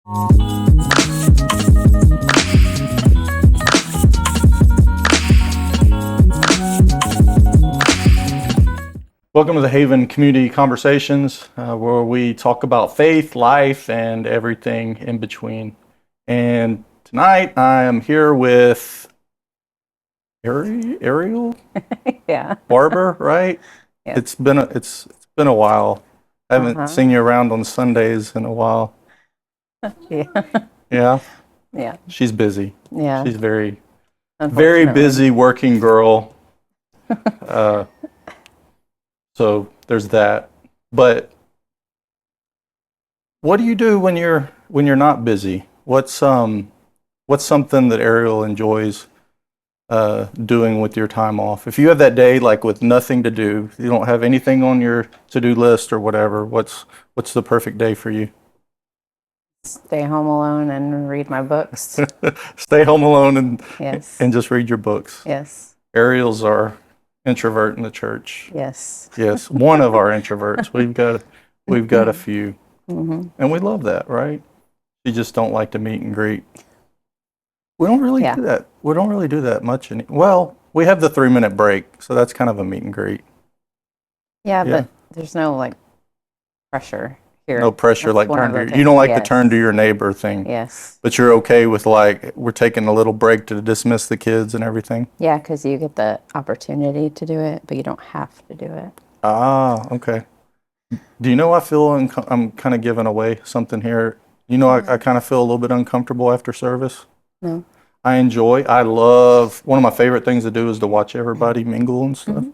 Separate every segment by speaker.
Speaker 1: Welcome to the Haven Community Conversations, where we talk about faith, life, and everything in between. And tonight I am here with Ariel,
Speaker 2: Yeah.
Speaker 1: Barber, right?
Speaker 2: Yeah.
Speaker 1: It's been a while. I haven't seen you around on Sundays in a while.
Speaker 2: Yeah.
Speaker 1: Yeah,
Speaker 2: Yeah.
Speaker 1: she's busy.
Speaker 2: Yeah.
Speaker 1: She's very
Speaker 2: Unfortunately.
Speaker 1: busy working girl. So there's that. But what do you do when you're not busy? What's something that Ariel enjoys doing with your time off? If you have that day like with nothing to do, you don't have anything on your to-do list or whatever, what's the perfect day for you?
Speaker 2: Stay home alone and read my books.
Speaker 1: Stay home alone and
Speaker 2: Yes.
Speaker 1: just read your books.
Speaker 2: Yes.
Speaker 1: Ariel's our introvert in the church.
Speaker 2: Yes.
Speaker 1: Yes, one of our introverts. We've got a few,
Speaker 2: Mm-hmm.
Speaker 1: and we love that, right? You just don't like to meet and greet. We don't really do that. We don't really do that much. Well, we have the 3-minute break, so that's kind of a meet and greet.
Speaker 2: Yeah, but there's no like pressure here.
Speaker 1: No pressure,
Speaker 2: That's
Speaker 1: like you don't like the turn to your neighbor thing.
Speaker 2: Yes.
Speaker 1: But you're okay with like we're taking a little break to dismiss the kids and everything.
Speaker 2: Yeah, because you get the opportunity to do it, but you don't have to do it.
Speaker 1: Ah, okay. Do you know I feel I'm kind of giving away something here? You know, I kind of feel a little bit uncomfortable after service.
Speaker 2: No.
Speaker 1: I love, one of my favorite things to do is to watch everybody mingle and stuff.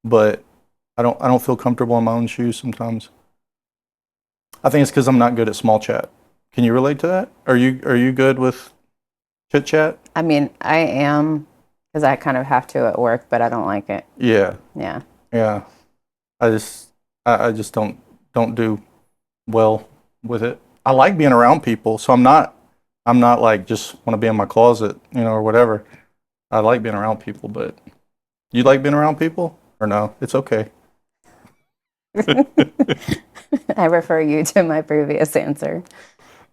Speaker 1: But I don't feel comfortable in my own shoes sometimes. I think it's because I'm not good at small chat. Can you relate to that? Are you good with chit chat?
Speaker 2: I mean, I am, because I kind of have to at work, but I don't like it.
Speaker 1: Yeah.
Speaker 2: Yeah.
Speaker 1: Yeah. I just don't do well with it. I like being around people, so I'm not like just want to be in my closet, or whatever. I like being around people, but you like being around people or no? It's okay.
Speaker 2: I refer you to my previous answer.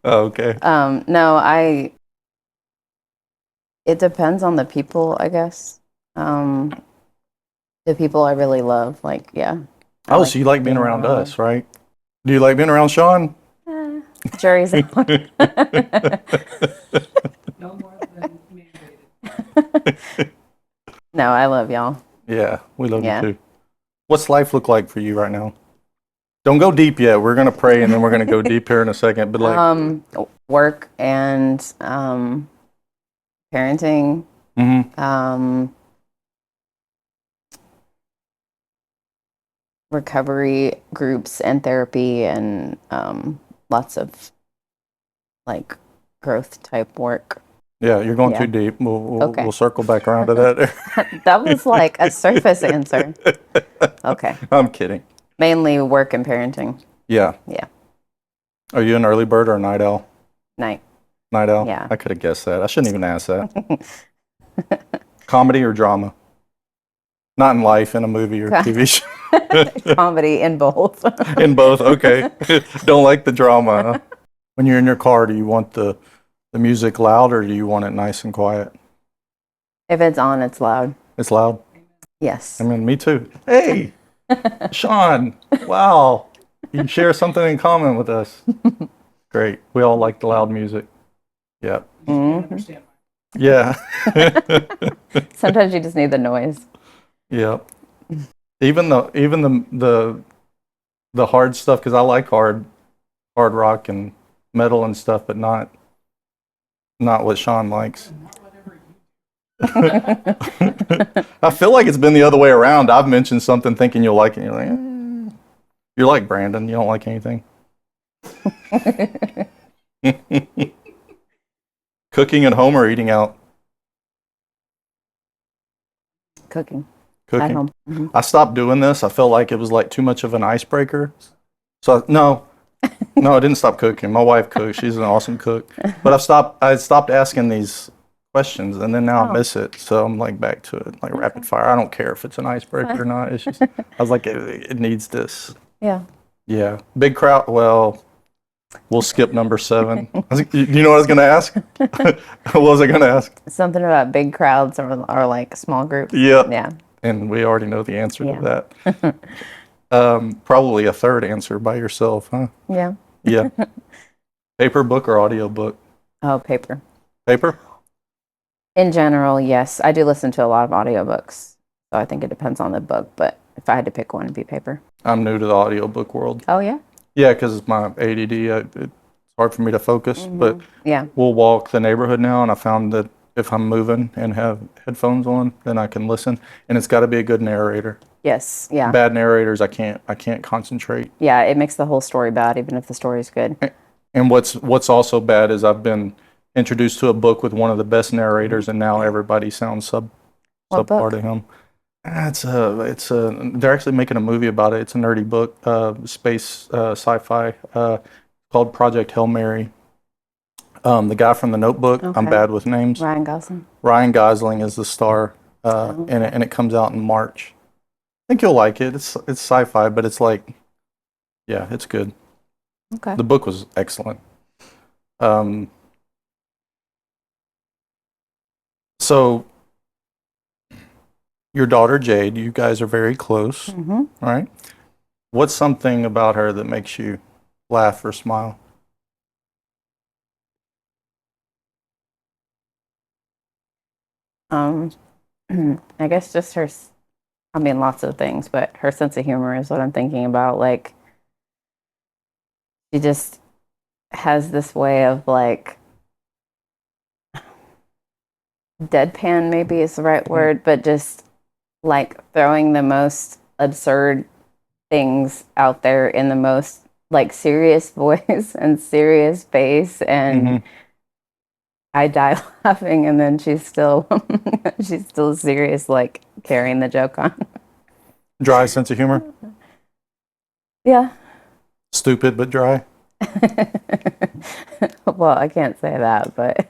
Speaker 1: Oh, okay.
Speaker 2: No, it depends on the people, I guess. The people I really love, like, yeah.
Speaker 1: Oh, so you like being around us, right? Do you like being around Sean?
Speaker 2: Jury's out.
Speaker 3: No more than mandated.
Speaker 2: No, I love y'all.
Speaker 1: Yeah, we love you too. What's life look like for you right now? Don't go deep yet. We're gonna pray and then we're gonna go deep here in a second. But like
Speaker 2: work and parenting. Recovery groups and therapy and lots of like growth type work.
Speaker 1: Yeah, you're going too deep. We'll circle back around to that.
Speaker 2: That was like a surface answer. Okay.
Speaker 1: I'm kidding.
Speaker 2: Mainly work and parenting.
Speaker 1: Yeah.
Speaker 2: Yeah.
Speaker 1: Are you an early bird or a night owl?
Speaker 2: Night.
Speaker 1: Night owl?
Speaker 2: Yeah.
Speaker 1: I could have guessed that. I shouldn't even ask that. Comedy or drama? Not in life, in a movie or TV show.
Speaker 2: Comedy in both.
Speaker 1: In both, okay. Don't like the drama, huh? When you're in your car, do you want the music loud or do you want it nice and quiet?
Speaker 2: If it's on, it's loud.
Speaker 1: It's loud?
Speaker 2: Yes.
Speaker 1: I mean, me too. Hey, Sean, wow. You share something in common with us. Great. We all like the loud music. Yep.
Speaker 3: Understand.
Speaker 1: Yeah.
Speaker 2: Sometimes you just need the noise.
Speaker 1: Yep. Even the hard stuff, because I like hard rock and metal and stuff, but not what Sean likes. I feel like it's been the other way around. I've mentioned something thinking you'll like it, and you're like, You're like Brandon. You don't like anything. Cooking at home or eating out?
Speaker 2: Cooking.
Speaker 1: Cooking.
Speaker 2: At home. Mm-hmm.
Speaker 1: I stopped doing this. I felt like it was like too much of an icebreaker. So no, I didn't stop cooking. My wife cooks. She's an awesome cook. But I stopped asking these questions, and then now I miss it. So I'm like back to it, like rapid fire. I don't care if it's an icebreaker or not. It's just I was like, it needs this.
Speaker 2: Yeah.
Speaker 1: Yeah. Big crowd. Well, We'll skip number 7. You know what I was going to ask? What was I going to ask?
Speaker 2: Something about big crowds or like small groups.
Speaker 1: Yeah.
Speaker 2: Yeah.
Speaker 1: And we already know the answer
Speaker 2: Yeah.
Speaker 1: to that. Probably a third answer by yourself, huh?
Speaker 2: Yeah.
Speaker 1: Yeah. Paper book or audio book?
Speaker 2: Oh, paper.
Speaker 1: Paper?
Speaker 2: In general, yes. I do listen to a lot of audiobooks. So I think it depends on the book, but if I had to pick one, it'd be paper.
Speaker 1: I'm new to the audiobook world.
Speaker 2: Oh, yeah?
Speaker 1: Yeah, because it's my ADD. It's hard for me to focus, but
Speaker 2: Yeah.
Speaker 1: we'll walk the neighborhood now, and I found that if I'm moving and have headphones on, then I can listen. And it's got to be a good narrator.
Speaker 2: Yes. Yeah.
Speaker 1: Bad narrators, I can't concentrate.
Speaker 2: Yeah. It makes the whole story bad, even if the story's good.
Speaker 1: And what's also bad is I've been introduced to a book with one of the best narrators, and now everybody sounds
Speaker 2: What
Speaker 1: subpar
Speaker 2: book?
Speaker 1: to him. They're actually making a movie about it. It's a nerdy book, space sci-fi, called Project Hail Mary. The guy from The Notebook. I'm
Speaker 2: Okay.
Speaker 1: bad with names.
Speaker 2: Ryan Gosling.
Speaker 1: Ryan Gosling is the star,
Speaker 2: Okay.
Speaker 1: and it comes out in March. I think you'll like it. It's sci-fi, but it's like, yeah, it's good.
Speaker 2: Okay.
Speaker 1: The book was excellent. So your daughter Jade, you guys are very close,
Speaker 2: Mm-hmm.
Speaker 1: right? What's something about her that makes you laugh or smile?
Speaker 2: I guess just I mean, lots of things, but her sense of humor is what I'm thinking about. Like, she just has this way of like deadpan, maybe is the right word, but just like throwing the most absurd things out there in the most like serious voice and serious face. And
Speaker 1: Mhm.
Speaker 2: I die laughing, and then she's still she's still serious, like carrying the joke on.
Speaker 1: Dry sense of humor?
Speaker 2: Yeah.
Speaker 1: Stupid but dry?
Speaker 2: Well, I can't say that, but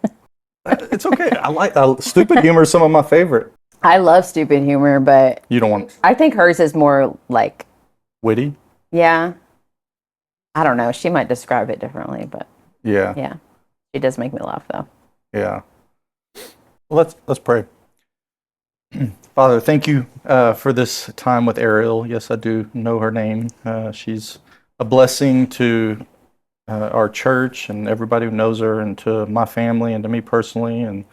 Speaker 1: It's okay. I like stupid humor is some of my favorite.
Speaker 2: I love stupid humor, but
Speaker 1: You don't want
Speaker 2: I think hers is more like,
Speaker 1: witty?
Speaker 2: yeah, I don't know. She might describe it differently, but
Speaker 1: Yeah.
Speaker 2: yeah, she does make me laugh though.
Speaker 1: Yeah. Well, let's pray. Father, thank you for this time with Ariel. Yes, I do know her name. She's a blessing to our church and everybody who knows her, and to my family and to me personally. And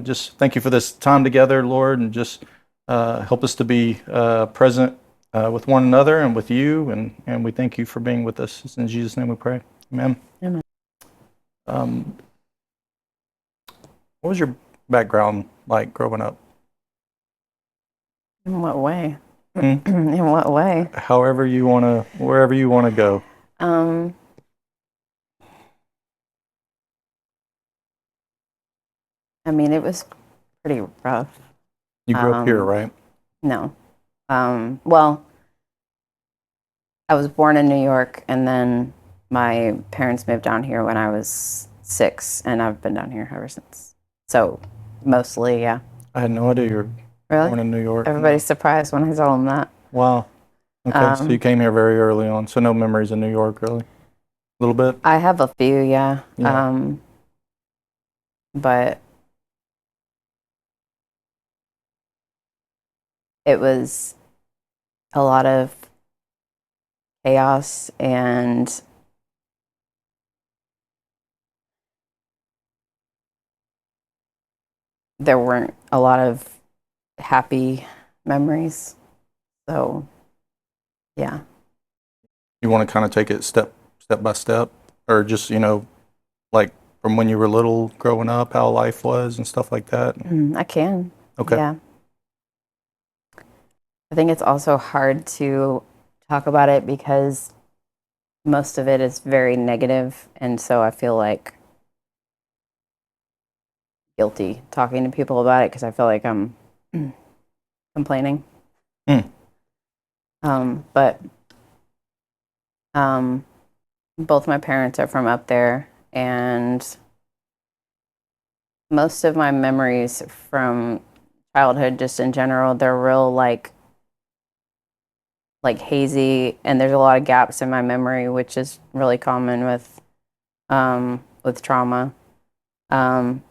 Speaker 1: just thank you for this time together, Lord, and just help us to be present with one another and with you. And we thank you for being with us. It's in Jesus' name we pray. Amen.
Speaker 2: Amen.
Speaker 1: Um, what was your background like growing up?
Speaker 2: In what way?
Speaker 1: Hmm?
Speaker 2: In what way?
Speaker 1: However you want to, wherever you want to go.
Speaker 2: Um, I mean, it was pretty rough.
Speaker 1: You grew up here,
Speaker 2: Um,
Speaker 1: right?
Speaker 2: No. Well, I was born in New York, and then my parents moved down here when I was 6, and I've been down here ever since. So mostly, yeah.
Speaker 1: I had no idea you were
Speaker 2: Really?
Speaker 1: born in New York.
Speaker 2: Everybody's surprised when I tell them that.
Speaker 1: Wow. Okay, so you came here very early on. So no memories in New York, really? A little bit?
Speaker 2: I have a few, yeah.
Speaker 1: Yeah.
Speaker 2: But it was a lot of chaos, and there weren't a lot of happy memories. So, yeah.
Speaker 1: You want to kind of take it step by step, or just, like from when you were little growing up, how life was and stuff like that?
Speaker 2: I can.
Speaker 1: Okay.
Speaker 2: Yeah. I think it's also hard to talk about it because most of it is very negative, and so I feel like guilty talking to people about it because I feel like I'm complaining.
Speaker 1: Hmm.
Speaker 2: But both my parents are from up there, and most of my memories from childhood, just in general, they're real like hazy, and there's a lot of gaps in my memory, which is really common with with trauma. And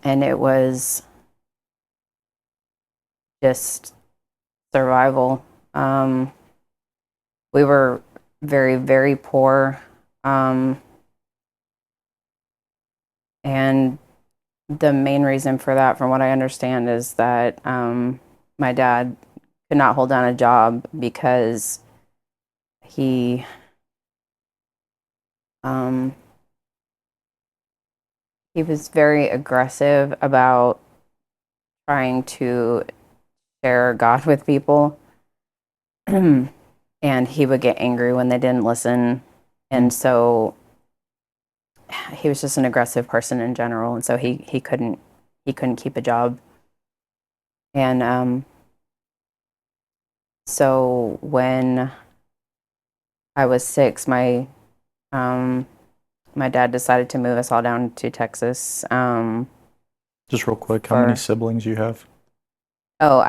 Speaker 2: it was just survival. We were very, very poor. And the main reason for that, from what I understand, is that my dad could not hold down a job because he he was very aggressive about trying to share God with people. And he would get angry when they didn't listen. And so he was just an aggressive person in general. And so he couldn't keep a job. And so when I was 6, my dad decided to move us all down to Texas.
Speaker 1: Just real quick, how many siblings you have?
Speaker 2: Oh,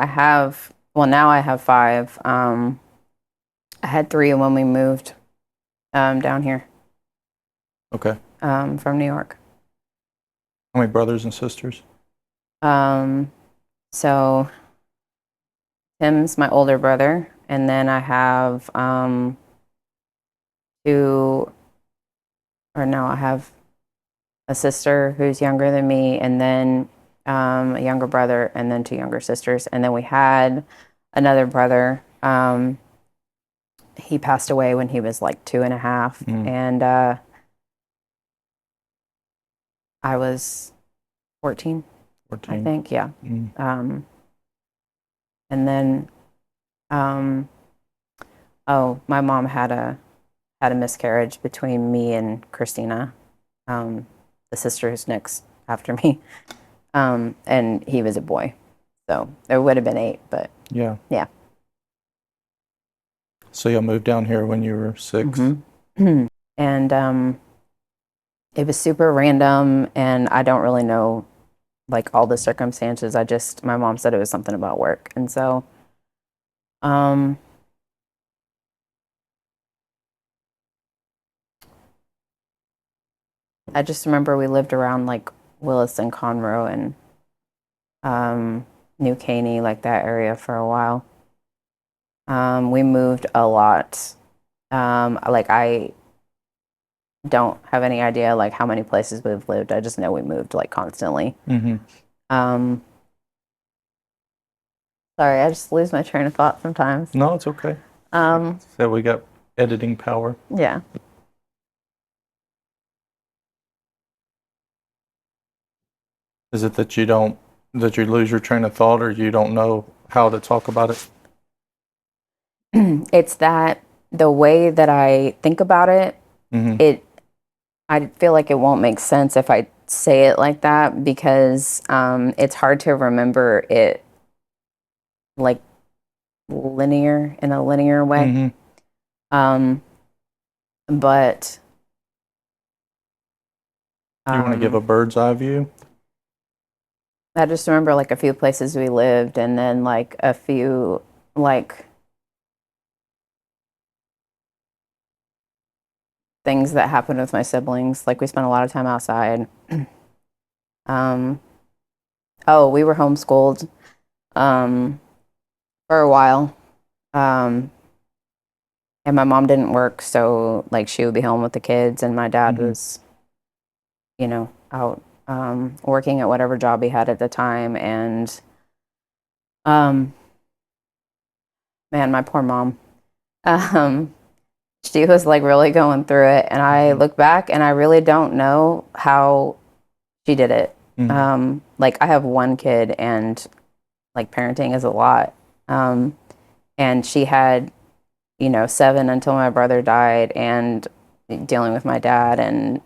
Speaker 2: now I have 5. I had 3 when we moved down here.
Speaker 1: Okay.
Speaker 2: From New York.
Speaker 1: How many brothers and sisters?
Speaker 2: So Tim's my older brother, and then I have I have a sister who's younger than me, and then a younger brother, and then 2 younger sisters. And then we had another brother. He passed away when he was like 2.5, and I was 14, I think, yeah. And then, my mom had a miscarriage between me and Christina, the sister who's next after me. And he was a boy, so there would have been 8, but
Speaker 1: yeah. So you moved down here when you were 6.
Speaker 2: And it was super random, and I don't really know like all the circumstances. My mom said it was something about work, and so I just remember we lived around like Willis and Conroe and New Caney, like that area for a while. We moved a lot. Like I don't have any idea like how many places we've lived. I just know we moved like constantly. Sorry, I just lose my train of thought sometimes.
Speaker 1: No, it's okay. So we got editing power.
Speaker 2: Yeah.
Speaker 1: Is it that you lose your train of thought, or you don't know how to talk about it?
Speaker 2: It's that the way that I think about it, I feel like it won't make sense if I say it like that, because it's hard to remember it like in a linear way. But
Speaker 1: you want to give a bird's eye view?
Speaker 2: I just remember like a few places we lived, and then like a few like things that happened with my siblings. Like we spent a lot of time outside. We were homeschooled for a while. And my mom didn't work, so like she would be home with the kids, and my dad was, out working at whatever job he had at the time. And man, my poor mom. She was like really going through it, and I look back and I really don't know how she did it. Like I have 1 kid, and like parenting is a lot. And she had 7 until my brother died, and dealing with my dad and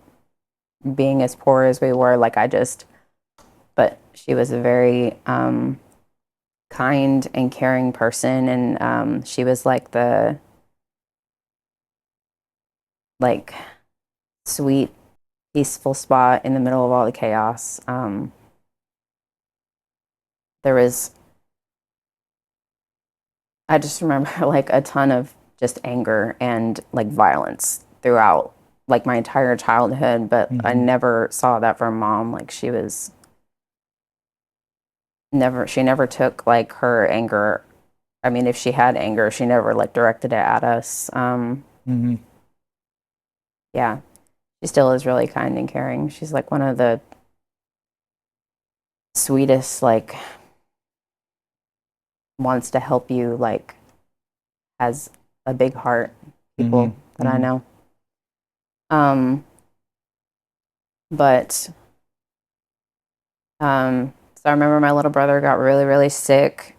Speaker 2: being as poor as we were. But she was a very kind and caring person, and she was like the sweet, peaceful spot in the middle of all the chaos. I just remember like a ton of just anger and like violence throughout like my entire childhood, but I
Speaker 1: Mhm.
Speaker 2: never saw that from mom. Like she never took like her anger. I mean, if she had anger, she never like directed it at us.
Speaker 1: Mhm.
Speaker 2: Yeah, she still is really kind and caring. She's like one of the sweetest, like wants to help you, like has a big heart people
Speaker 1: Mhm.
Speaker 2: that I
Speaker 1: Mhm.
Speaker 2: know. Um, but so I remember my little brother got really, really sick.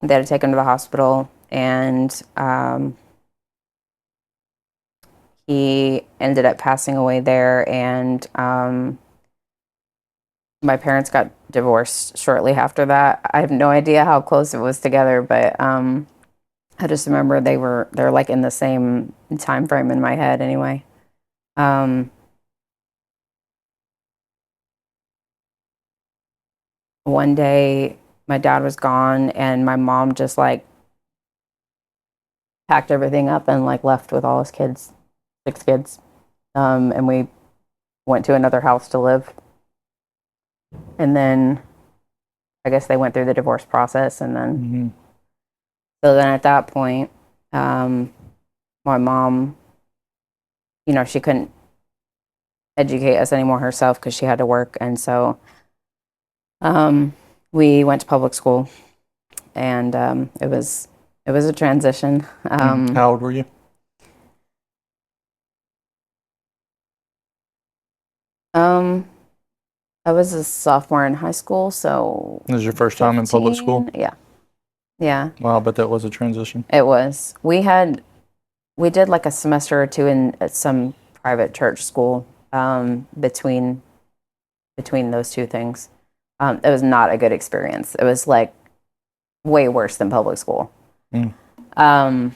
Speaker 2: They had to take him to the hospital, and he ended up passing away there. And my parents got divorced shortly after that. I have no idea how close it was together, but I just remember they're like in the same time frame in my head anyway. Um, One day my dad was gone and my mom just like packed everything up and like left with all his kids, 6 kids. And we went to another house to live. And then I guess they went through the divorce process. And then,
Speaker 1: Mhm.
Speaker 2: so then at that point, um, my mom, she couldn't educate us anymore herself because she had to work. And so um, we went to public school, and it was a transition.
Speaker 1: How old were you?
Speaker 2: Um, I was a sophomore in high school, so
Speaker 1: This is your first time in public school?
Speaker 2: 15. Yeah, yeah,
Speaker 1: Wow, I bet that was a transition.
Speaker 2: it was. We did like a semester or two in at some private church school between those two things. It was not a good experience. It was like way worse than public school.
Speaker 1: Mm.
Speaker 2: Um,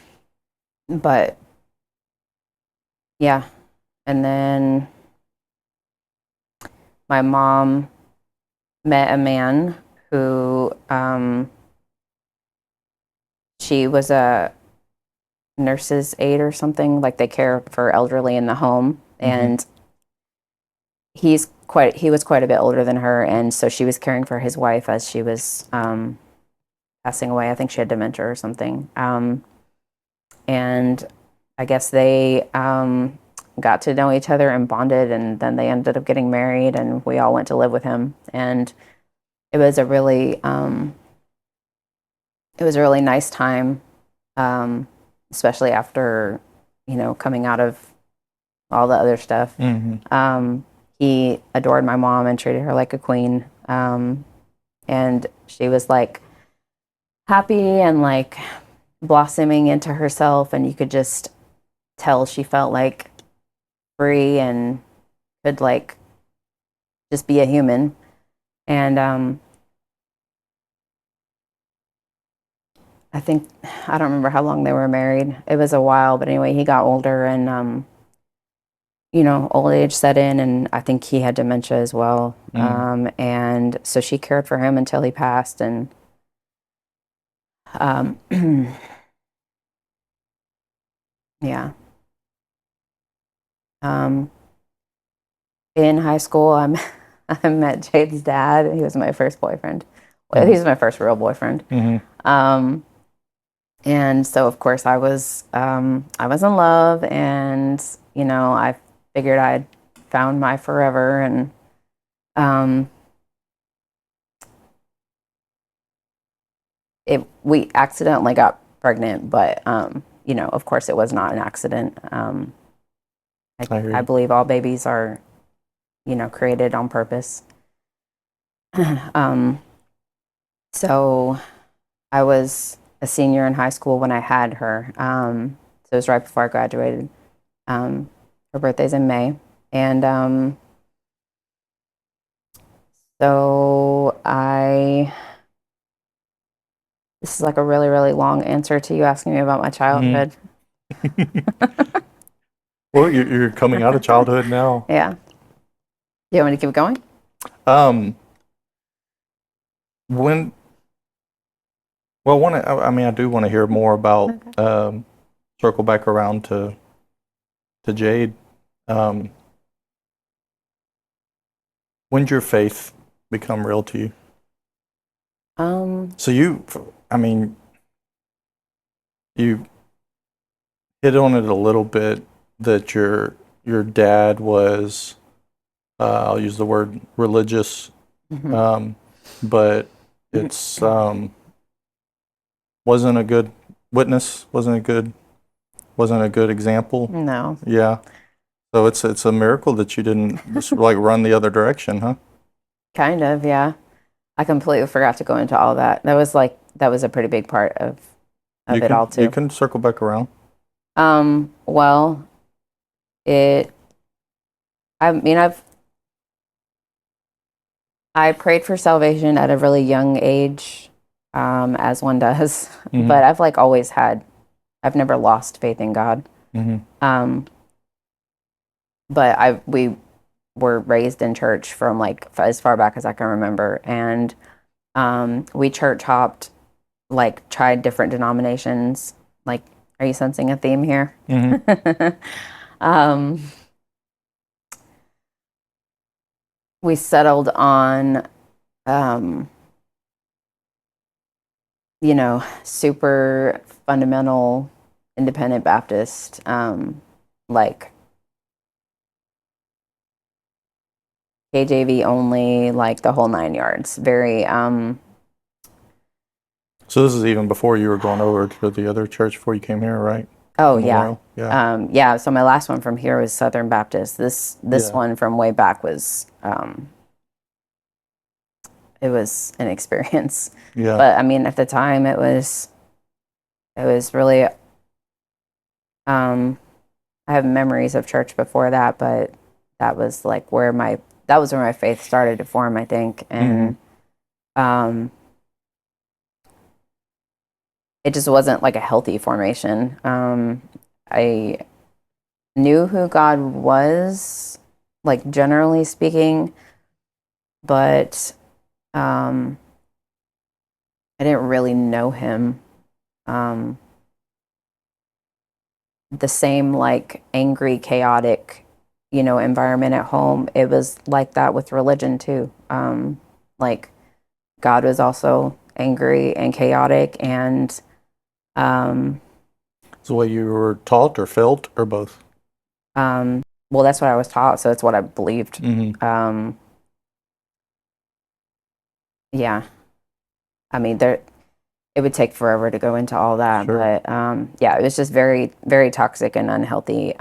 Speaker 2: but yeah, and then my mom met a man who she was a nurse's aide or something. Like they care for elderly in the home,
Speaker 1: Mhm.
Speaker 2: and he was quite a bit older than her, and so she was caring for his wife as she was passing away. I think she had dementia or something. And I guess they got to know each other and bonded, and then they ended up getting married, and we all went to live with him. And it was a really nice time, especially after coming out of all the other stuff.
Speaker 1: Mhm.
Speaker 2: He adored my mom and treated her like a queen. And she was like happy and like blossoming into herself, and you could just tell she felt like free and could like just be a human. And I don't remember how long they were married. It was a while, but anyway, he got older, and old age set in, and I think he had dementia as well.
Speaker 1: Mm.
Speaker 2: And so she cared for him until he passed. And um, yeah. Um, in high school, I met Jade's dad. He was my first boyfriend. Well, he
Speaker 1: Mhm.
Speaker 2: was my first real boyfriend.
Speaker 1: Mhm.
Speaker 2: Um, and so of course I was in love, and I figured I'd found my forever. And um, we accidentally got pregnant, but of course it was not an accident.
Speaker 1: I hear
Speaker 2: I
Speaker 1: you.
Speaker 2: believe all babies are created on purpose. um, so I was a senior in high school when I had her. So it was right before I graduated. Her birthday's in May. And so this is like a really, really long answer to you asking me about my
Speaker 1: Mm.
Speaker 2: childhood.
Speaker 1: Well, you're coming out of childhood now.
Speaker 2: Yeah. Do you want me to keep going?
Speaker 1: Um, when, well, I mean, I do want to hear more about,
Speaker 2: Okay.
Speaker 1: circle back around to to Jade. When did your faith become real to you? So I mean, you hit on it a little bit that your dad was, I'll use the word religious,
Speaker 2: Mhm.
Speaker 1: but it's wasn't a good witness, wasn't a good example.
Speaker 2: No.
Speaker 1: Yeah. So it's a miracle that you didn't just like run the other direction, huh?
Speaker 2: Kind of, yeah. I completely forgot to go into all that. That was a pretty big part of it all
Speaker 1: You
Speaker 2: too.
Speaker 1: can circle back around.
Speaker 2: Well, it I mean I prayed for salvation at a really young age, as one does.
Speaker 1: Mhm.
Speaker 2: But I've never lost faith in God.
Speaker 1: Mm-hmm.
Speaker 2: But we were raised in church from like as far back as I can remember, and we church hopped, like tried different denominations. Like, are you sensing a theme here?
Speaker 1: Mm-hmm.
Speaker 2: um, we settled on, um, super fundamental independent Baptist, like KJV only, like the whole nine yards. Very,
Speaker 1: So this is even before you were going over to the other church before you came here, right?
Speaker 2: oh yeah.
Speaker 1: Memorial? Yeah.
Speaker 2: Yeah. So my last one from here was Southern Baptist. This
Speaker 1: Yeah.
Speaker 2: one from way back was, it was an experience.
Speaker 1: Yeah.
Speaker 2: But I mean, at the time, it was really, I have memories of church before that, but that was like that was where my faith started to form, I think. And it just wasn't like a healthy formation. I knew who God was, like generally speaking, but I didn't really know him. The same like angry, chaotic, environment at home. It was like that with religion too. Like God was also angry and chaotic, and
Speaker 1: It's the way you were taught or felt or both.
Speaker 2: well, that's what I was taught, so it's what I believed.
Speaker 1: Mm-hmm.
Speaker 2: Yeah, I mean, it would take forever to go into all that,
Speaker 1: Sure.
Speaker 2: but yeah, it was just very, very toxic and unhealthy.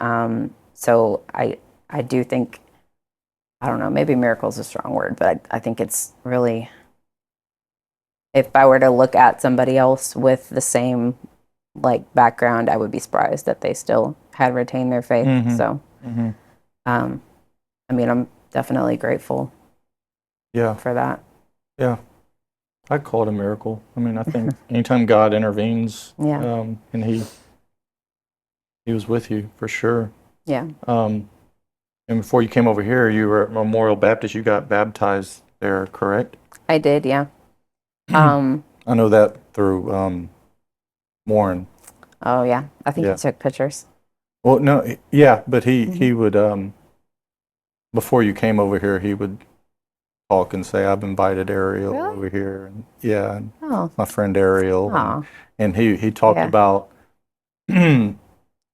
Speaker 2: So I do think, I don't know, maybe miracle is a strong word, but I think it's really, if I were to look at somebody else with the same like background, I would be surprised that they still had retained their faith.
Speaker 1: Mhm.
Speaker 2: So,
Speaker 1: Mm-hmm.
Speaker 2: um, I mean, I'm definitely grateful
Speaker 1: Yeah.
Speaker 2: for that.
Speaker 1: Yeah. I'd call it a miracle. I mean, I think anytime God intervenes,
Speaker 2: Yeah.
Speaker 1: And he was with you for sure.
Speaker 2: Yeah.
Speaker 1: And before you came over here, you were at Memorial Baptist. You got baptized there, correct?
Speaker 2: I did. Yeah.
Speaker 1: I know that through Warren.
Speaker 2: Oh yeah. I think
Speaker 1: Yeah.
Speaker 2: you took pictures.
Speaker 1: Well, no, yeah, but he
Speaker 2: Mhm.
Speaker 1: would before you came over here, he would talk and say, "I've invited Ariel
Speaker 2: Really?
Speaker 1: over here," and yeah, and
Speaker 2: Oh.
Speaker 1: my friend Ariel,
Speaker 2: Oh.
Speaker 1: and he talked
Speaker 2: Yeah.
Speaker 1: about.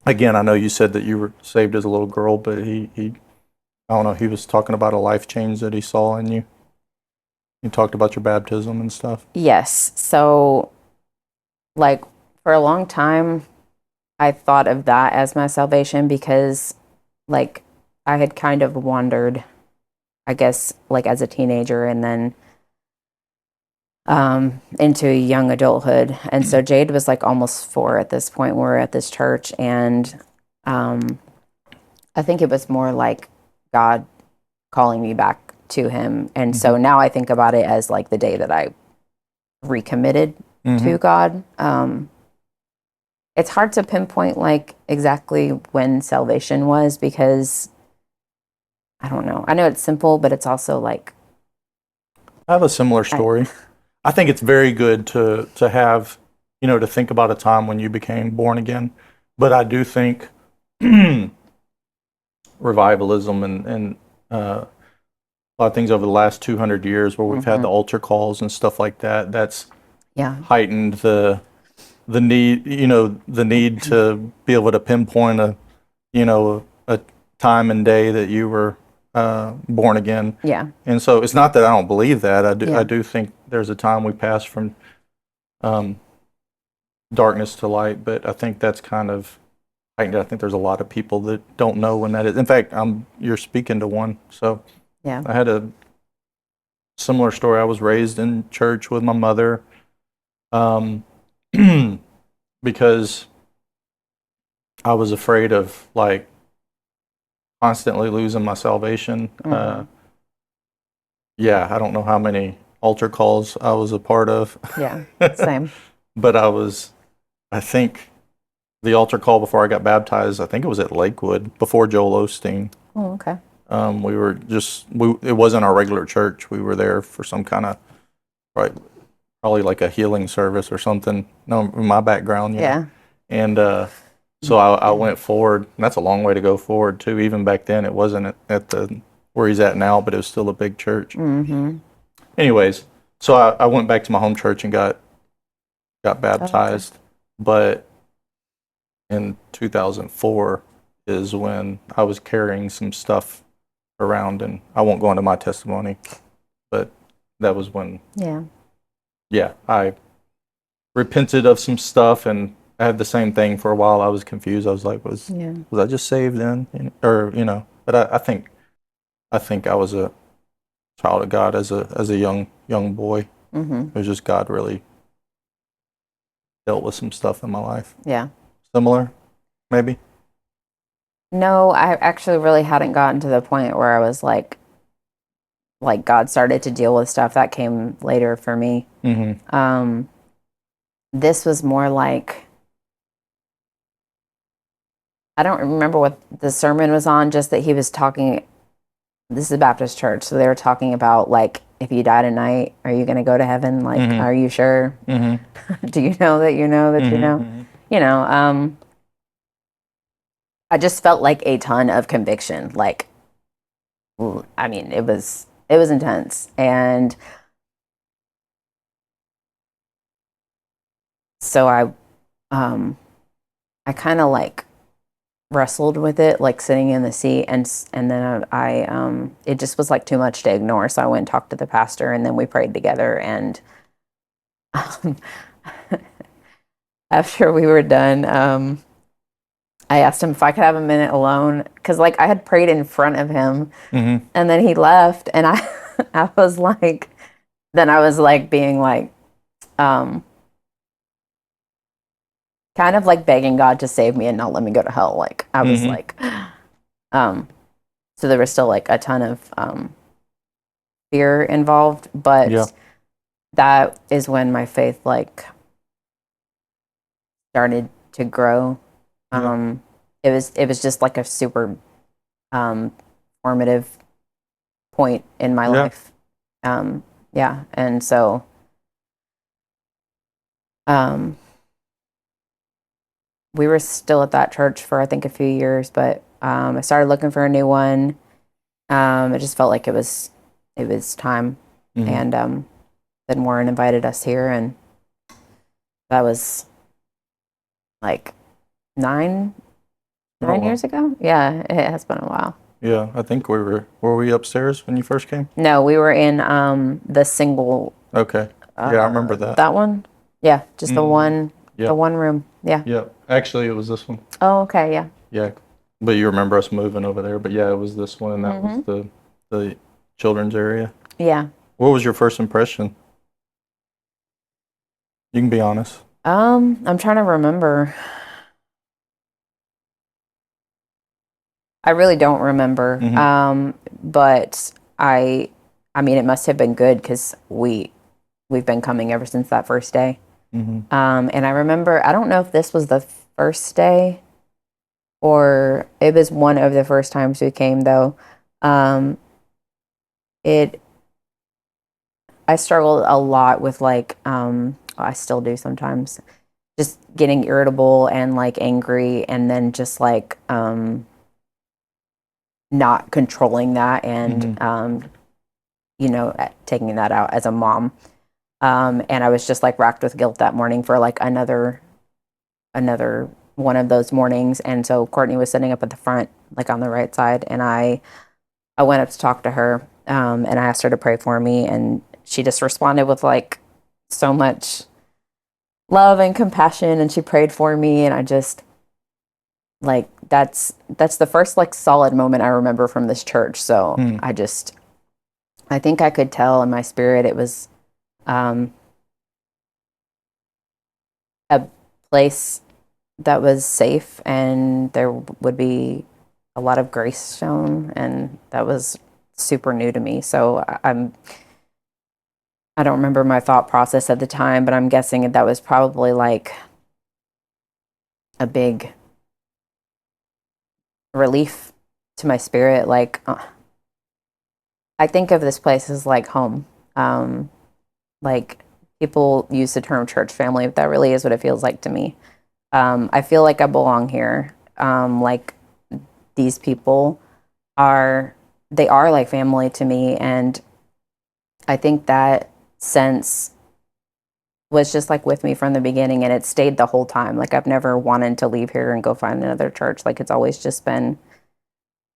Speaker 1: Again, I know you said that you were saved as a little girl, but he I don't know, he was talking about a life change that he saw in you. He talked about your baptism and stuff.
Speaker 2: Yes. So, like, for a long time, I thought of that as my salvation because, like, I had kind of wandered, I guess, like as a teenager and then into young adulthood. And so Jade was like almost 4 at this point. We're at this church, and I think it was more like God calling me back to Him. And so now I think about it as like the day that I recommitted to God. It's hard to pinpoint like exactly when salvation was because I don't know. I know it's simple, but it's also like
Speaker 1: I have a similar story. I think it's very good to have, to think about a time when you became born again. But I do think revivalism and a lot of things over the last 200 years where we've had the altar calls and stuff like that. That's
Speaker 2: Yeah.
Speaker 1: heightened the need, the need to be able to pinpoint a time and day that you were born again.
Speaker 2: Yeah.
Speaker 1: And so it's not that I don't believe that.
Speaker 2: Yeah.
Speaker 1: I do think there's a time we pass from darkness to light, but I think that's kind of heightened. I think there's a lot of people that don't know when that is. In fact, you're speaking to one. So
Speaker 2: Yeah.
Speaker 1: I had a similar story. I was raised in church with my mother, because I was afraid of like constantly losing my salvation. Yeah, I don't know how many altar calls I was a part of.
Speaker 2: Yeah. Same.
Speaker 1: But I think the altar call before I got baptized, I think it was at Lakewood before Joel Osteen.
Speaker 2: Oh, okay.
Speaker 1: It wasn't our regular church. We were there for some kind of, right, probably like a healing service or something. No, in my background,
Speaker 2: Yeah.
Speaker 1: And so I went forward. And that's a long way to go forward too. Even back then, it wasn't at the where he's at now, but it was still a big church. Anyways, so I went back to my home church and got baptized. But in 2004 is when I was carrying some stuff around, and I won't go into my testimony, but that was when, I repented of some stuff, and I had the same thing for a while. I was confused. I was like, was I just saved then? Or, but I think I was a child of God as a young boy. It was just God really dealt with some stuff in my life.
Speaker 2: Yeah.
Speaker 1: Similar, maybe?
Speaker 2: No, I actually really hadn't gotten to the point where I was like God started to deal with stuff. That came later for me. This was more like, I don't remember what the sermon was on, just that he was talking. This is a Baptist church, so they were talking about like, if you die tonight, are you going to go to heaven? Like, are you sure? Do you know that you know that you know? I just felt like a ton of conviction. Like, I mean, it was intense, and so I kind of like wrestled with it, like sitting in the seat, and then I it just was like too much to ignore. So I went and talked to the pastor, and then we prayed together. And after we were done, I asked him if I could have a minute alone, because like I had prayed in front of him, and then he left, and I was like, then I was like being like, kind of like begging God to save me and not let me go to hell. Like I was like, so there was still like a ton of fear involved, but that is when my faith like started to grow. It was just like a super formative point in my life. And so we were still at that church for I think a few years, but I started looking for a new one. It just felt like it was time, and then Warren invited us here, and that was like nine years ago. Yeah, it has been a while.
Speaker 1: Yeah, I think were we upstairs when you first came?
Speaker 2: No, we were in the single.
Speaker 1: Okay. Yeah, I remember that.
Speaker 2: That one. Yeah, just the one room. Yeah.
Speaker 1: Yeah. Actually, it was this one.
Speaker 2: Oh, okay. Yeah.
Speaker 1: Yeah. But you remember us moving over there. But yeah, it was this one, and that was the children's area.
Speaker 2: Yeah.
Speaker 1: What was your first impression? You can be honest.
Speaker 2: I'm trying to remember. I really don't remember. But I mean, it must have been good, because we've been coming ever since that first day. And I remember, I don't know if this was the first day or it was one of the first times we came, though. I struggled a lot with like, I still do sometimes, just getting irritable and like angry, and then just like, not controlling that and taking that out as a mom. And I was just like racked with guilt that morning for like another one of those mornings. And so Courtney was sitting up at the front, like on the right side, and I went up to talk to her, and I asked her to pray for me, and she just responded with like so much love and compassion, and she prayed for me, and I just like that's the first like solid moment I remember from this church. So I think I could tell in my spirit it was a place that was safe and there would be a lot of grace shown, and that was super new to me. So I don't remember my thought process at the time, but I'm guessing that was probably like a big relief to my spirit. Like I think of this place as like home. Like people use the term church family, but that really is what it feels like to me. I feel like I belong here. Like these people they are like family to me. And I think that sense was just like with me from the beginning, and it stayed the whole time. Like I've never wanted to leave here and go find another church. Like it's always just been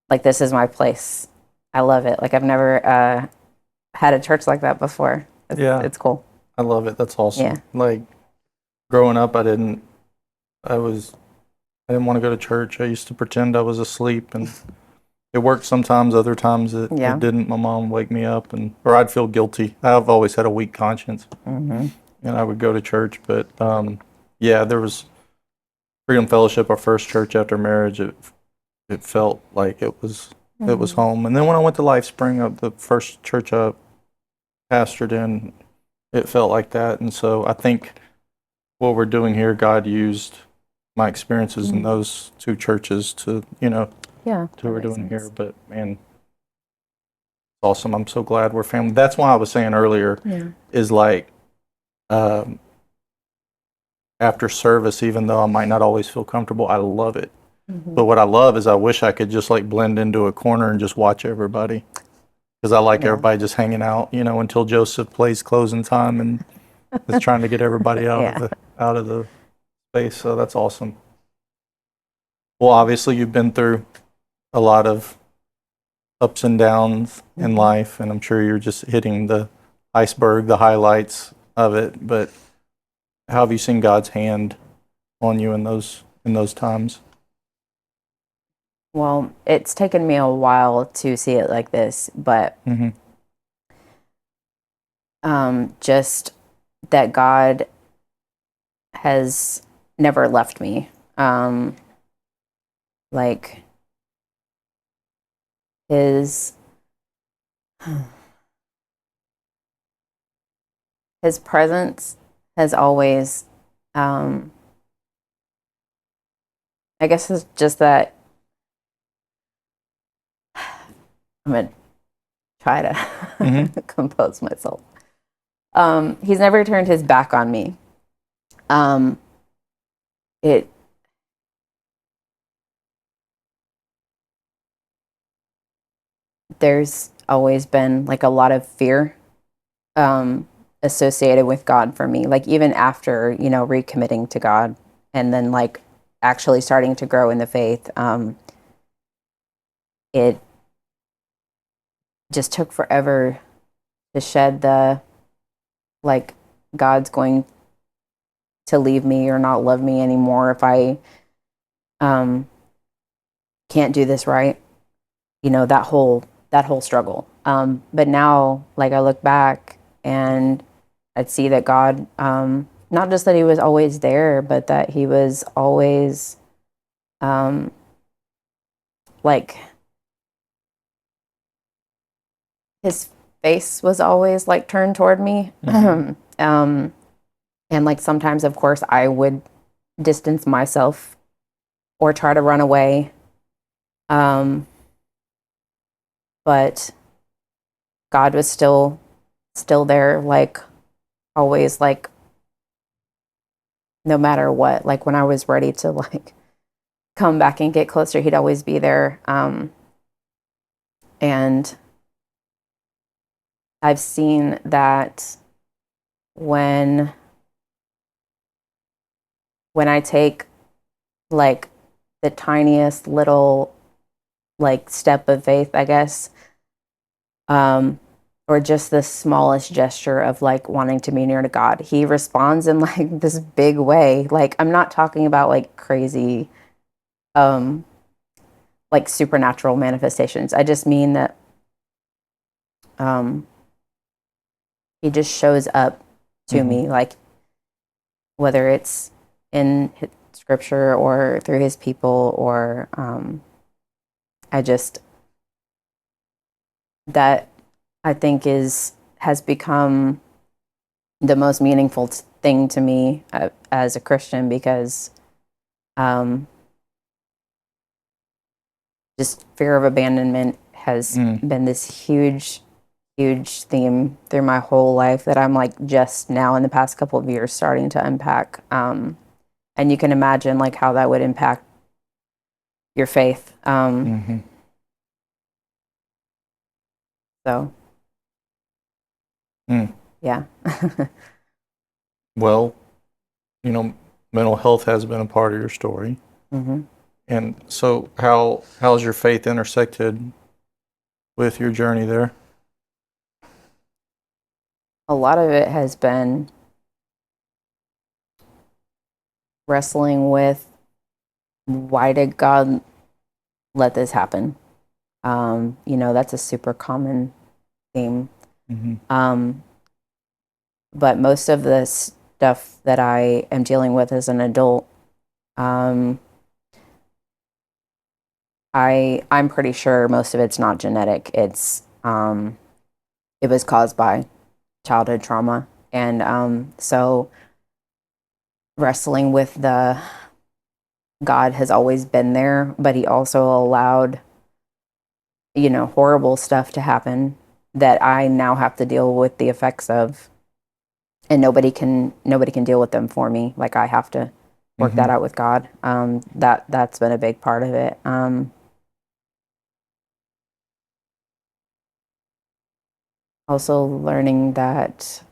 Speaker 2: like, this is my place. I love it. Like I've never had a church like that before. It's cool.
Speaker 1: I love it. That's awesome.
Speaker 2: Yeah.
Speaker 1: Like growing up, I didn't want to go to church. I used to pretend I was asleep, and it worked sometimes. Other times it didn't. My mom would wake me up, or I'd feel guilty. I've always had a weak conscience, and I would go to church. But there was Freedom Fellowship, our first church after marriage. It felt like it was home. And then when I went to Life Spring, the first church I pastored in, it felt like that. And so I think what we're doing here, God used my experiences in those two churches to what we're doing here. But man, it's awesome. I'm so glad we're family. That's why I was saying earlier is like after service, even though I might not always feel comfortable, I love it. But what I love is I wish I could just like blend into a corner and just watch everybody, because I like everybody just hanging out, until Joseph plays closing time and is trying to get everybody out of the space. So that's awesome. Well, obviously you've been through a lot of ups and downs in life, and I'm sure you're just hitting the iceberg, the highlights of it. But how have you seen God's hand on you in those times?
Speaker 2: Well, it's taken me a while to see it like this, but just that God has never left me. Like his presence has always, I guess it's just that I'm going to try to compose myself. He's never turned his back on me. There's always been like a lot of fear associated with God for me. Like even after, recommitting to God and then like actually starting to grow in the faith, it just took forever to shed the like God's going to leave me or not love me anymore if I can't do this right. That whole struggle. But now like I look back and I'd see that God, not just that he was always there, but that he was always like his face was always like turned toward me. And like sometimes of course I would distance myself or try to run away. But God was still there, like always, like no matter what, like when I was ready to like come back and get closer, he'd always be there. And I've seen that when I take like the tiniest little like step of faith, I guess, or just the smallest gesture of like wanting to be near to God, he responds in like this big way. Like, I'm not talking about like crazy, um, like supernatural manifestations. I just mean that um, he just shows up to me, like whether it's in scripture or through his people, or I just that I think has become the most meaningful thing to me as a Christian, because um, just fear of abandonment has been this huge, huge theme through my whole life that I'm like just now in the past couple of years starting to unpack. And you can imagine like how that would impact your faith. So, yeah.
Speaker 1: Well, you know, mental health has been a part of your story.
Speaker 2: hmm
Speaker 1: And so how's your faith intersected with your journey there?
Speaker 2: A lot of it has been wrestling with, why did God let this happen? That's a super common theme. Um, but most of the stuff that I am dealing with as an adult, um, I'm pretty sure most of it's not genetic. It was caused by childhood trauma, and so wrestling with the God has always been there, but he also allowed, horrible stuff to happen that I now have to deal with the effects of, and nobody can deal with them for me. Like, I have to work that out with God. That's been a big part of it. Also learning that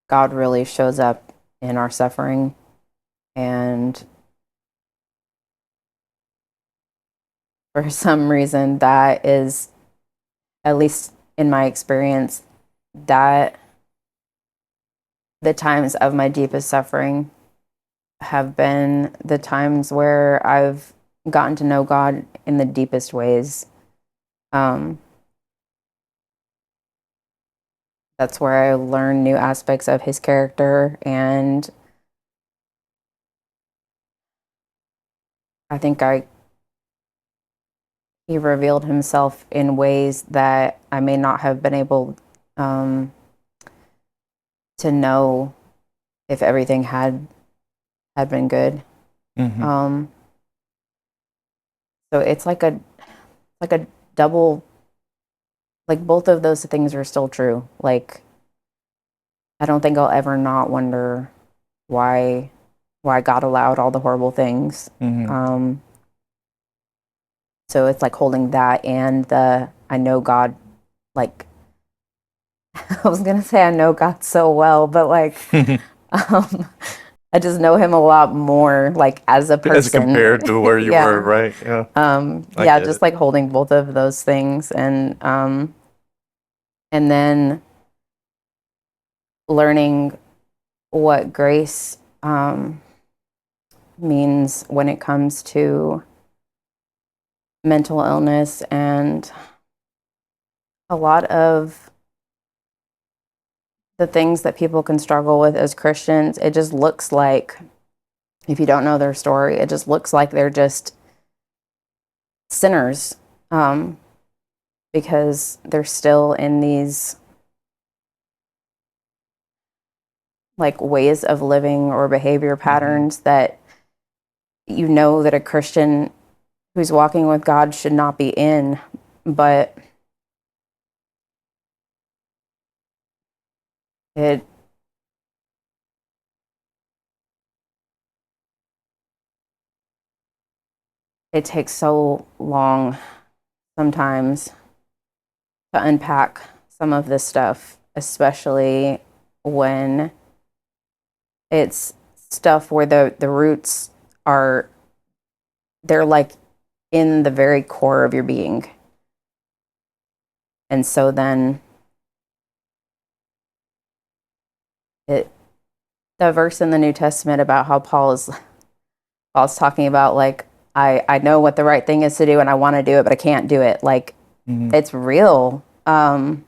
Speaker 2: God really shows up in our suffering, and for some reason that is, at least in my experience, that the times of my deepest suffering have been the times where I've gotten to know God in the deepest ways. Um, that's where I learn new aspects of his character, and I think he revealed himself in ways that I may not have been able um, to know if everything had been good. Um, so it's like a double, like both of those things are still true. Like, I don't think I'll ever not wonder why God allowed all the horrible things. So it's like holding that and I know God, like, I was gonna say I know God so well, but like um, I just know him a lot more, like, as a
Speaker 1: As
Speaker 2: person.
Speaker 1: compared to where you were,
Speaker 2: Yeah.
Speaker 1: right? Yeah. I
Speaker 2: Yeah,
Speaker 1: get
Speaker 2: just
Speaker 1: it.
Speaker 2: like holding both of those things, and then learning what grace means when it comes to mental illness, and a lot of the things that people can struggle with as Christians. It just looks like, if you don't know their story, it just looks like they're just sinners, um, because they're still in these like ways of living or behavior patterns that that a Christian who's walking with God should not be in. But it it takes so long sometimes to unpack some of this stuff, especially when it's stuff where the roots are, they're like in the very core of your being. And so then it, the verse in the New Testament about how Paul's talking about like, I know what the right thing is to do and I want to do it, but I can't do it. Like, it's real. I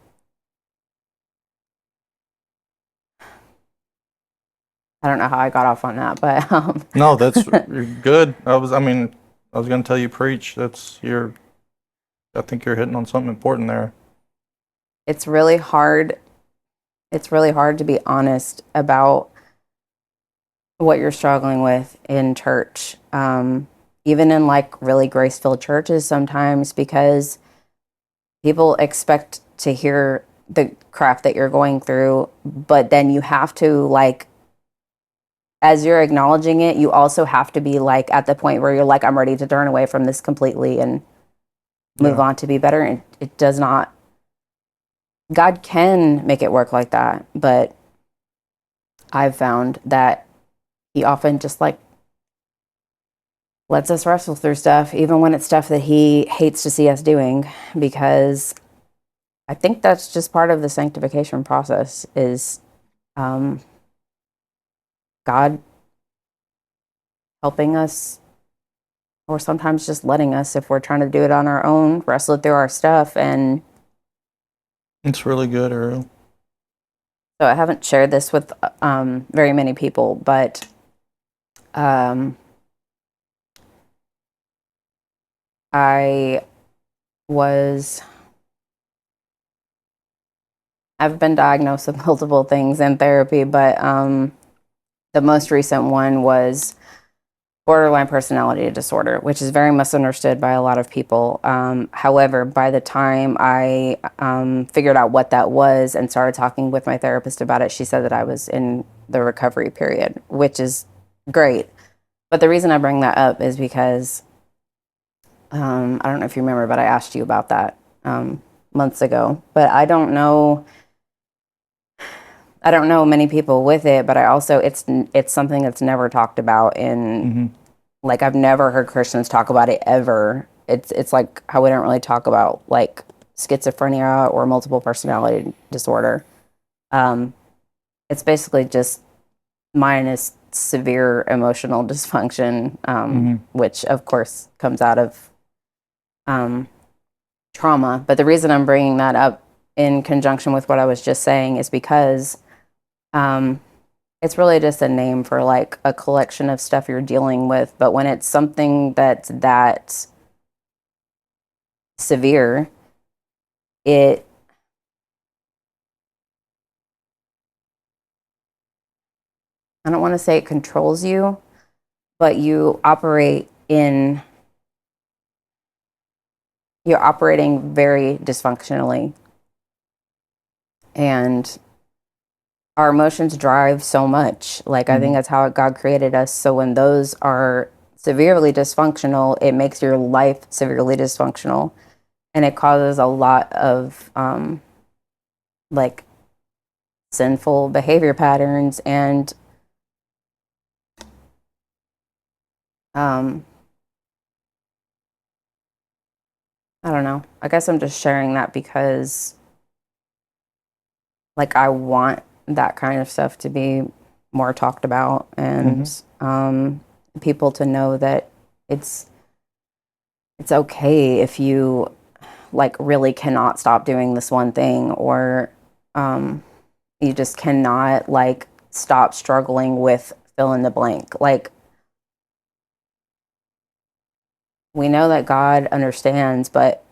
Speaker 2: don't know how I got off on that, but
Speaker 1: No, that's you're good. I was going to tell you preach. I think you're hitting on something important there.
Speaker 2: it's really hard. It's really hard to be honest about what you're struggling with in church, even in like really grace-filled churches sometimes, because people expect to hear the crap that you're going through, but then you have to like, as you're acknowledging it, you also have to be like at the point where you're like, I'm ready to turn away from this completely and move on to be better. And it does not, God can make it work like that, but I've found that he often just like lets us wrestle through stuff, even when it's stuff that he hates to see us doing, because I think that's just part of the sanctification process is God helping us, or sometimes just letting us, if we're trying to do it on our own, wrestle through our stuff. And
Speaker 1: It's really good, Ariel.
Speaker 2: so I haven't shared this with very many people, but I've been diagnosed with multiple things in therapy, but the most recent one was borderline personality disorder, which is very misunderstood by a lot of people. However, by the time I figured out what that was and started talking with my therapist about it, she said that I was in the recovery period, which is great. But the reason I bring that up is because I don't know if you remember, but I asked you about that months ago. But I don't know many people with it, but I also it's something that's never talked about in like I've never heard Christians talk about it ever. It's like how we don't really talk about like schizophrenia or multiple personality disorder. It's basically just mine is severe emotional dysfunction, which of course comes out of trauma. But the reason I'm bringing that up in conjunction with what I was just saying is because it's really just a name for like a collection of stuff you're dealing with. But when it's something that's that severe, I don't want to say it controls you, but you're operating very dysfunctionally. And our emotions drive so much. Like, I think that's how God created us. So when those are severely dysfunctional, it makes your life severely dysfunctional. And it causes a lot of like sinful behavior patterns and I don't know. I guess I'm just sharing that because like I want that kind of stuff to be more talked about and people to know that it's okay if you like really cannot stop doing this one thing, or you just cannot like stop struggling with fill in the blank. Like, we know that God understands, but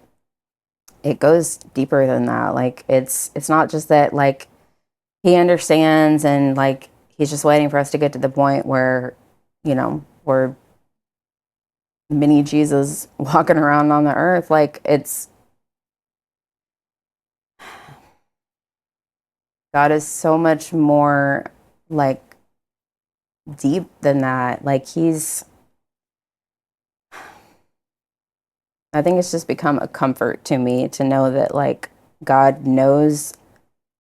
Speaker 2: it goes deeper than that. Like, it's not just that like he understands and like he's just waiting for us to get to the point where, you know, we're mini Jesus walking around on the earth. Like, it's God is so much more like deep than that. Like, he's I think it's just become a comfort to me to know that like God knows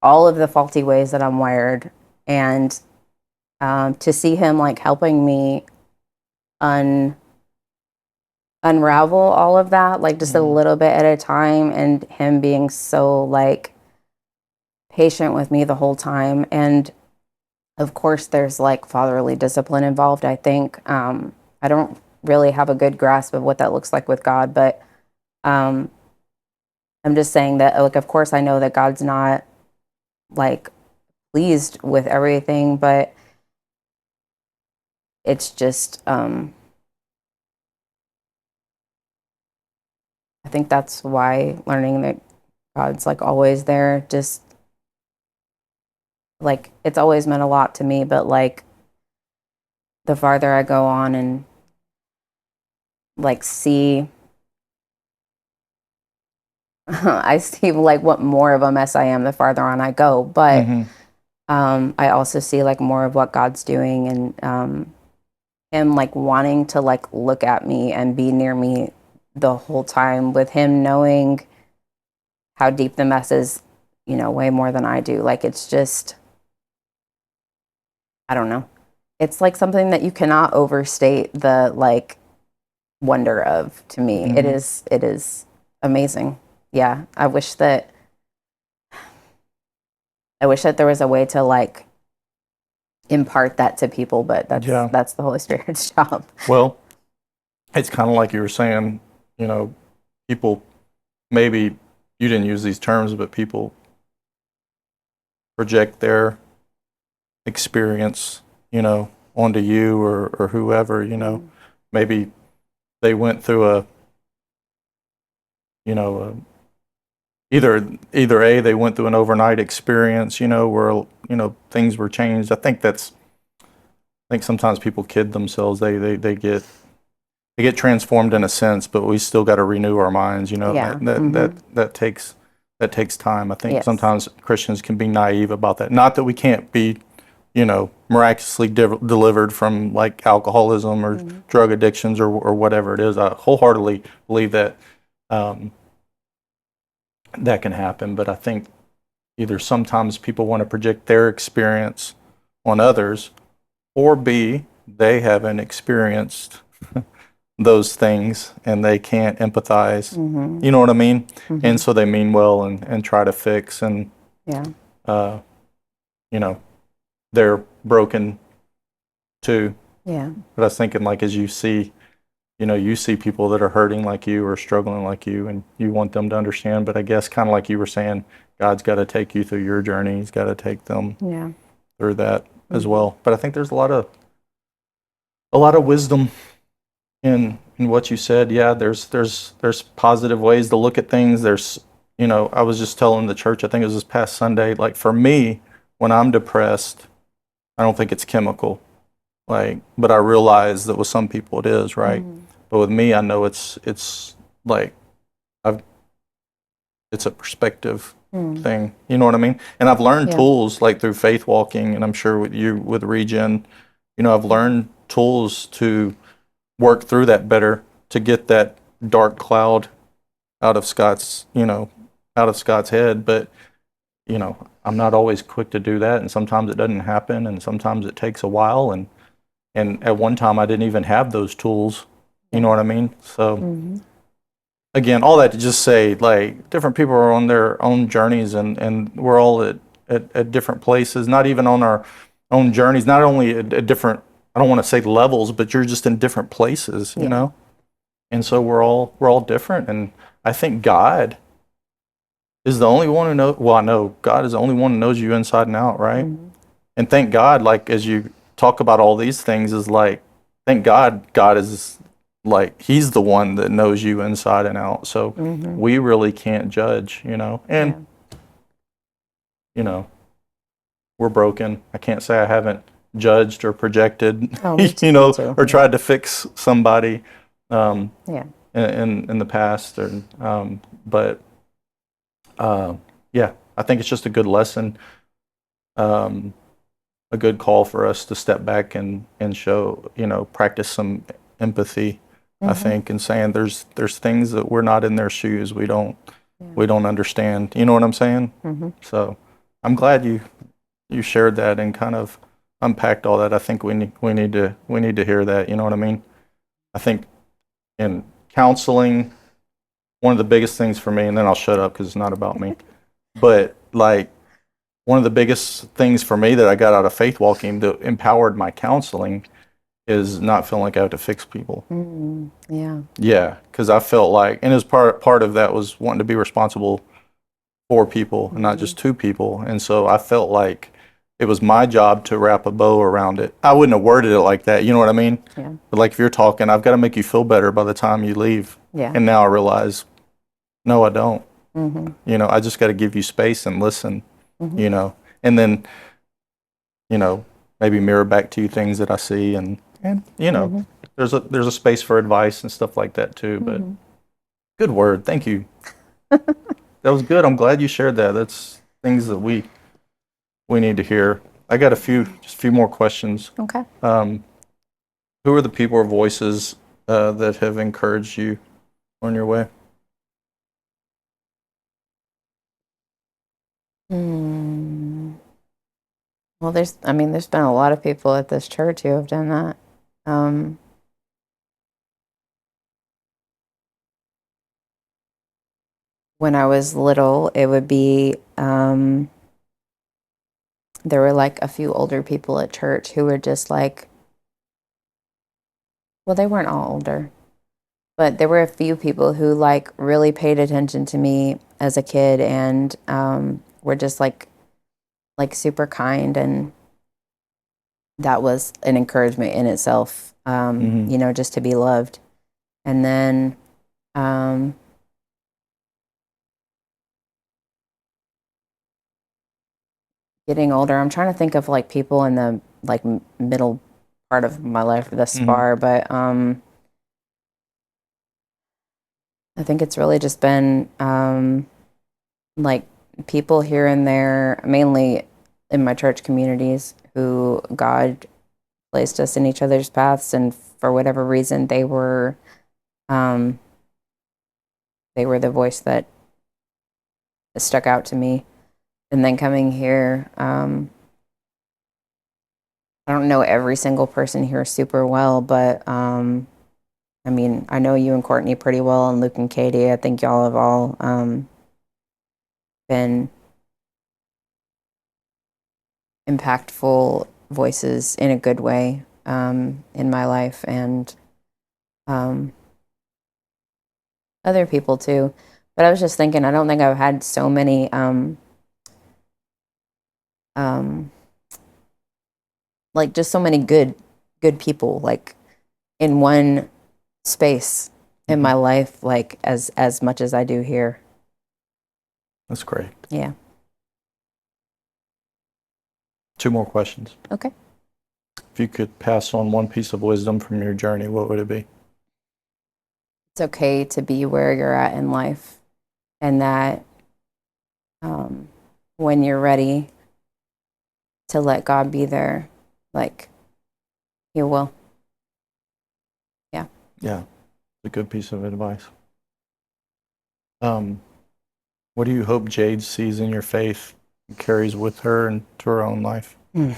Speaker 2: all of the faulty ways that I'm wired, and to see him like helping me unravel all of that, like just a little bit at a time, and him being so like patient with me the whole time. And of course there's like fatherly discipline involved, I think. I don't really have a good grasp of what that looks like with God, but I'm just saying that like of course I know that God's not like pleased with everything, but it's just I think that's why learning that God's like always there, just like it's always meant a lot to me. But like the farther I go on and like see I see like what more of a mess I am the farther on I go. But I also see like more of what God's doing, and him like wanting to like look at me and be near me the whole time, with him knowing how deep the mess is, you know, way more than I do. Like it's just, I don't know. It's like something that you cannot overstate the like wonder of, to me. It is amazing. Yeah. I wish that there was a way to like impart that to people, but that's the Holy Spirit's job.
Speaker 1: Well, it's kind of like you were saying, you know, people, maybe you didn't use these terms, but people project their experience, you know, onto you or whoever, you know. Maybe they went through a, you know, either they went through an overnight experience, you know, where, you know, things were changed. I think sometimes people kid themselves. They get transformed in a sense, but we still got to renew our minds, you know.
Speaker 2: Yeah.
Speaker 1: That takes time. I think sometimes Christians can be naive about that. Not that we can't be, you know, miraculously delivered from like alcoholism or drug addictions or whatever it is. I wholeheartedly believe that that can happen, but I think either sometimes people want to project their experience on others, or B, they haven't experienced those things and they can't empathize. You know what I mean? And so they mean well and try to fix, and you know, they're broken too.
Speaker 2: Yeah.
Speaker 1: But I was thinking, like, as you see, you know, you see people that are hurting like you or struggling like you, and you want them to understand. But I guess kind of like you were saying, God's got to take you through your journey. He's got to take them through that as well. But I think there's a lot of wisdom in what you said. Yeah, there's positive ways to look at things. There's, you know, I was just telling the church, I think it was this past Sunday, like for me, when I'm depressed, I don't think it's chemical. Like, but I realize that with some people it is, right? But with me, I know it's like it's a perspective thing. You know what I mean? And I've learned tools like through faith walking, and I'm sure with you with Regen, you know, I've learned tools to work through that better, to get that dark cloud out of Scott's head. But, you know, I'm not always quick to do that, and sometimes it doesn't happen, and sometimes it takes a while, and at one time I didn't even have those tools. You know what I mean? So again, all that to just say, like, different people are on their own journeys, and we're all at different places, not even on our own journeys, not only at different, I don't want to say levels, but you're just in different places, you know? And so we're all different. And I think God is the only one who knows, well, I know God is the only one who knows you inside and out, right? And thank God, like, as you talk about all these things, is like, thank God is like, he's the one that knows you inside and out. So we really can't judge, you know? And, you know, we're broken. I can't say I haven't judged or projected, you know, or tried to fix somebody in the past. But yeah, I think it's just a good lesson, a good call for us to step back and show, you know, practice some empathy I think, and saying there's things that we're not in their shoes. We don't understand. You know what I'm saying? So I'm glad you shared that and kind of unpacked all that. I think we need to hear that. You know what I mean? I think in counseling, one of the biggest things for me, and then I'll shut up because it's not about me, but like one of the biggest things for me that I got out of faith walking that empowered my counseling is not feeling like I have to fix people.
Speaker 2: Yeah.
Speaker 1: Yeah, because I felt like, and as part of that was wanting to be responsible for people and not just to people. And so I felt like it was my job to wrap a bow around it. I wouldn't have worded it like that, you know what I mean?
Speaker 2: Yeah.
Speaker 1: But like if you're talking, I've got to make you feel better by the time you leave.
Speaker 2: Yeah.
Speaker 1: And now I realize, no, I don't. You know, I just got to give you space and listen, you know, and then, you know, maybe mirror back to you things that I see and you know, there's a space for advice and stuff like that too. But good word. Thank you. That was good. I'm glad you shared that. That's things that we need to hear. I got just a few more questions.
Speaker 2: Okay.
Speaker 1: Who are the people or voices that have encouraged you on your way?
Speaker 2: Well, there's been a lot of people at this church who have done that. When I was little, it would be, there were like a few older people at church who were just like, well, they weren't all older, but there were a few people who like really paid attention to me as a kid and were just like super kind, and that was an encouragement in itself, you know, just to be loved. And then getting older, I'm trying to think of like people in the like middle part of my life thus far, but I think it's really just been like people here and there, mainly in my church communities, who God placed us in each other's paths, and for whatever reason, they were the voice that stuck out to me. And then coming here, I don't know every single person here super well, but I mean, I know you and Courtney pretty well, and Luke and Katie. I think y'all have all been impactful voices in a good way in my life, and other people too. But I was just thinking, I don't think I've had so many like just so many good people like in one space in my life, like as much as I do here.
Speaker 1: That's great.
Speaker 2: Yeah.
Speaker 1: 2 more questions.
Speaker 2: Okay.
Speaker 1: If you could pass on one piece of wisdom from your journey, what would it be?
Speaker 2: It's okay to be where you're at in life, and that when you're ready to let God be there, like He will. Yeah.
Speaker 1: Yeah, it's a good piece of advice. What do you hope Jade sees in your faith and carries with her into her own life?
Speaker 2: I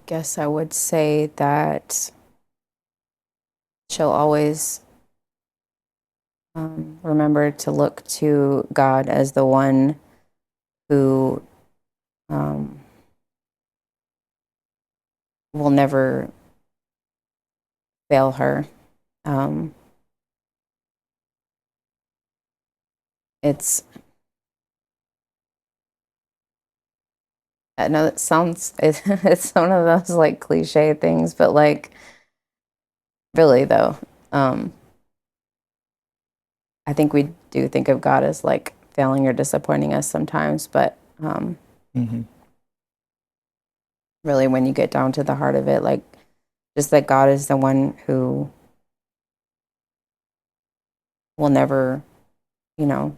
Speaker 2: guess I would say that she'll always remember to look to God as the one who will never fail her. I know it sounds, it's one of those like cliche things, but like really though, I think we do think of God as like failing or disappointing us sometimes, but really when you get down to the heart of it, like just that God is the one who will never, you know,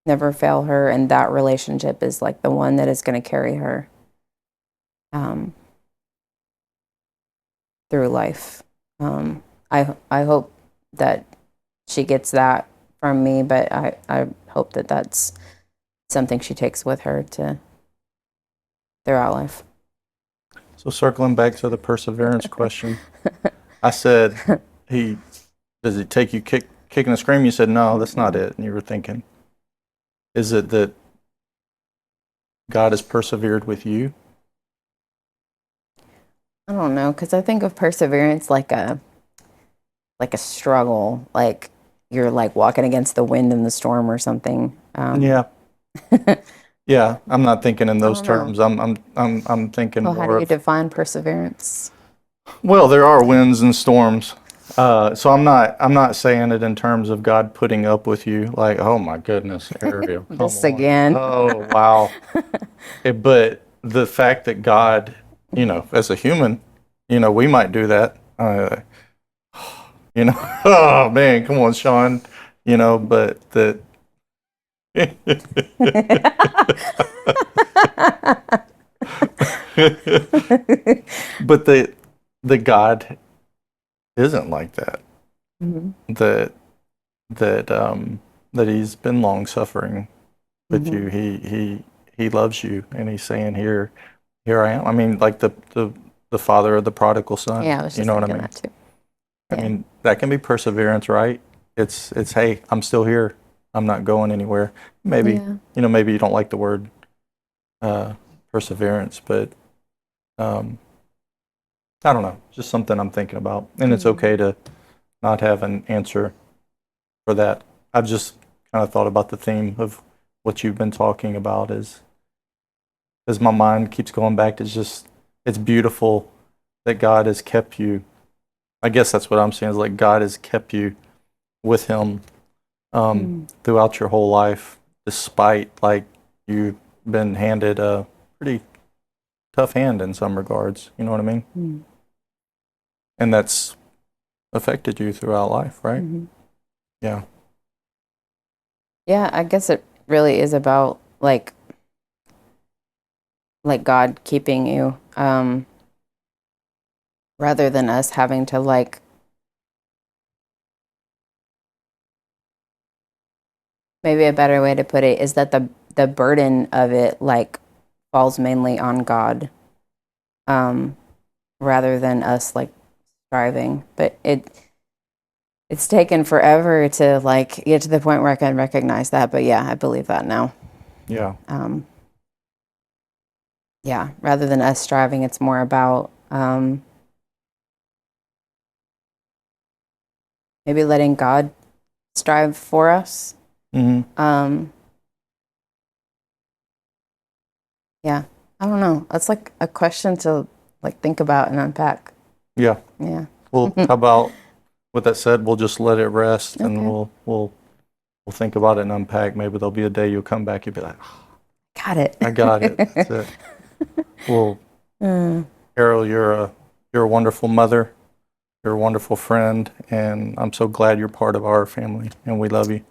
Speaker 2: never fail her, and that relationship is like the one that is going to carry her through life. I hope that she gets that from me, but I hope that that's something she takes with her to throughout life.
Speaker 1: So circling back to the perseverance question, I said, he does it take you kicking and screaming? You said no, that's not it. And you were thinking, is it that God has persevered with you?
Speaker 2: I don't know, because I think of perseverance like a struggle, like you're like walking against the wind in the storm or something.
Speaker 1: Yeah, yeah. I'm not thinking in those
Speaker 2: don't know.
Speaker 1: terms. I'm thinking
Speaker 2: Well, how
Speaker 1: more
Speaker 2: do you
Speaker 1: of,
Speaker 2: define perseverance?
Speaker 1: well, there are winds and storms. So I'm not saying it in terms of God putting up with you, like, oh my goodness, Ariel, come
Speaker 2: This
Speaker 1: on.
Speaker 2: again.
Speaker 1: Oh wow. But the fact that God, as a human, we might do that. Oh man, come on, Sean. But that. But the God isn't like that.
Speaker 2: Mhm.
Speaker 1: That that He's been long suffering with you.
Speaker 2: Mhm.
Speaker 1: He loves you, and He's saying, here I am. I mean, like the father of the prodigal son.
Speaker 2: Yeah, I was
Speaker 1: You
Speaker 2: just
Speaker 1: know what I
Speaker 2: thinking
Speaker 1: mean?
Speaker 2: that too.
Speaker 1: I
Speaker 2: Yeah.
Speaker 1: mean, that can be perseverance, right? It's hey, I'm still here. I'm not going anywhere. Maybe
Speaker 2: Yeah.
Speaker 1: maybe you don't like the word perseverance, but um, I don't know. Just something I'm thinking about, and it's
Speaker 2: Mhm.
Speaker 1: okay to not have an answer for that. I've just kind of thought about the theme of what you've been talking about as my mind keeps going back to just it's beautiful that God has kept you. I guess that's what I'm saying is like God has kept you with Him
Speaker 2: Mm.
Speaker 1: throughout your whole life, despite like you've been handed a pretty tough hand in some regards. You know what I mean?
Speaker 2: Mm.
Speaker 1: And that's affected you throughout life, right?
Speaker 2: Mhm.
Speaker 1: Yeah.
Speaker 2: Yeah, I guess it really is about like God keeping you, rather than us having to like maybe a better way to put it is that the burden of it like falls mainly on God, um, rather than us like striving. But it's taken forever to like get to the point where I can recognize that. But yeah, I believe that now.
Speaker 1: Yeah.
Speaker 2: Um, yeah, rather than us striving, it's more about maybe letting God strive for us.
Speaker 1: Hmm.
Speaker 2: Yeah, I don't know. That's like a question to like think about and unpack.
Speaker 1: Yeah.
Speaker 2: Yeah.
Speaker 1: Well, how about with that said, we'll just let it rest and
Speaker 2: Okay.
Speaker 1: we'll think about it and unpack. Maybe there'll be a day you'll come back, you'll be like,
Speaker 2: Got it.
Speaker 1: I got it. That's it. Well,
Speaker 2: Mm.
Speaker 1: Ariel, you're a wonderful mother. You're a wonderful friend, and I'm so glad you're part of our family, and we love you.